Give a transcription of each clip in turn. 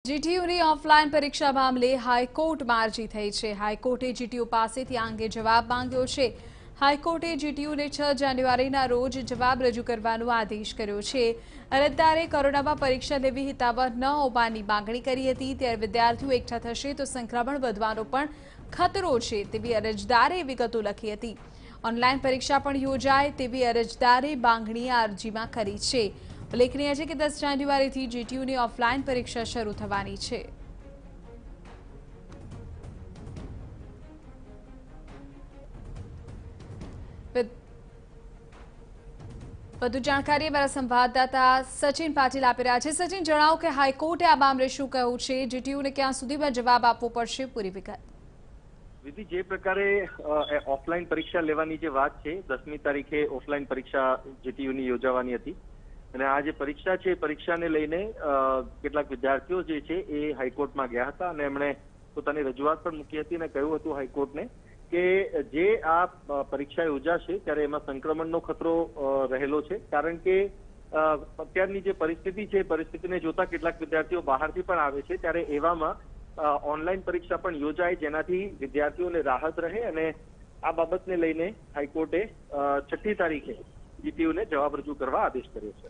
જીટીયુની offline પરીક્ષા મામલે હાઈકોર્ટમાં અરજી થઈ છે। હાઈકોર્ટે જીટીયુ પાસેથી આ અંગે જવાબ માંગ્યો છે। હાઈકોર્ટે જીટીયુને 6 જાન્યુઆરીના રોજ જવાબ રજૂ કરવાનો આદેશ કર્યો છે। અરજદારે કોરોનામાં પરીક્ષા લેવી હિતાવહ ન હોવાની માંગણી કરી હતી, ત્યારે વિદ્યાર્થીઓ એકઠા થશે તો સંક્રમણ વધવાનો પણ ખતરો છે તેવી અરજદારે વિગતો લખી હતી। ઓનલાઈન પરીક્ષા પણ યોજાય તેવી અરજદારે માંગણી આ અરજીમાં કરી છે। ઉલ્લેખનીય છે કે 10 જાન્યુઆરીથી જીટીયુની ઓફલાઈન પરીક્ષા શરૂ થવાની છે। વધુ જાણકારી અમારા સંવાદદાતા સચિન પાટીલ આપી રહ્યા છે। સચિન, જણાવો કે હાઈકોર્ટે આ મામલે શું કહ્યું છે, જીટીયુને ક્યાં સુધીમાં જવાબ આપવો પડશે, પૂરી વિગત। વિધિ, જે પ્રકારે ઓફલાઈન પરીક્ષા લેવાની જે વાત છે, 10મી તારીખે ઓફલાઈન પરીક્ષા જીટીયુની યોજાવાની હતી અને આ જે પરીક્ષા છે, પરીક્ષાને લઈને કેટલાક વિદ્યાર્થીઓ જે છે એ હાઈકોર્ટમાં ગયા હતા અને એમણે પોતાની રજૂઆત પણ મૂકી હતી અને કહ્યું હતું હાઈકોર્ટને કે જે આ પરીક્ષા યોજાશે ત્યારે એમાં સંક્રમણનો ખતરો રહેલો છે, કારણ કે અત્યારની જે પરિસ્થિતિ છે, પરિસ્થિતિને જોતા કેટલાક વિદ્યાર્થીઓ બહારથી પણ આવે છે, ત્યારે એવામાં ઓનલાઈન પરીક્ષા પણ યોજાય જેનાથી વિદ્યાર્થીઓને રાહત રહે અને આ બાબતને લઈને હાઈકોર્ટે 6મી તારીખે જીટીયુને જવાબ રજૂ કરવા આદેશ કર્યો છે।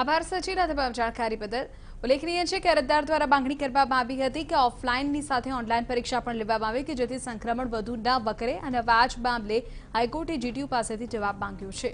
આભાર સચિન, આ તમામ જાણકારી બદલ। ઉલ્લેખનીય છે કે અરજદાર દ્વારા માંગણી કરવામાં આવી હતી કે ઓફલાઈનની સાથે ઓનલાઈન પરીક્ષા પણ લેવામાં આવે કે જેથી સંક્રમણ વધુ ન વકરે અને આ જ મામલે હાઈકોર્ટે જીટીયુ પાસેથી જવાબ માંગ્યો છે।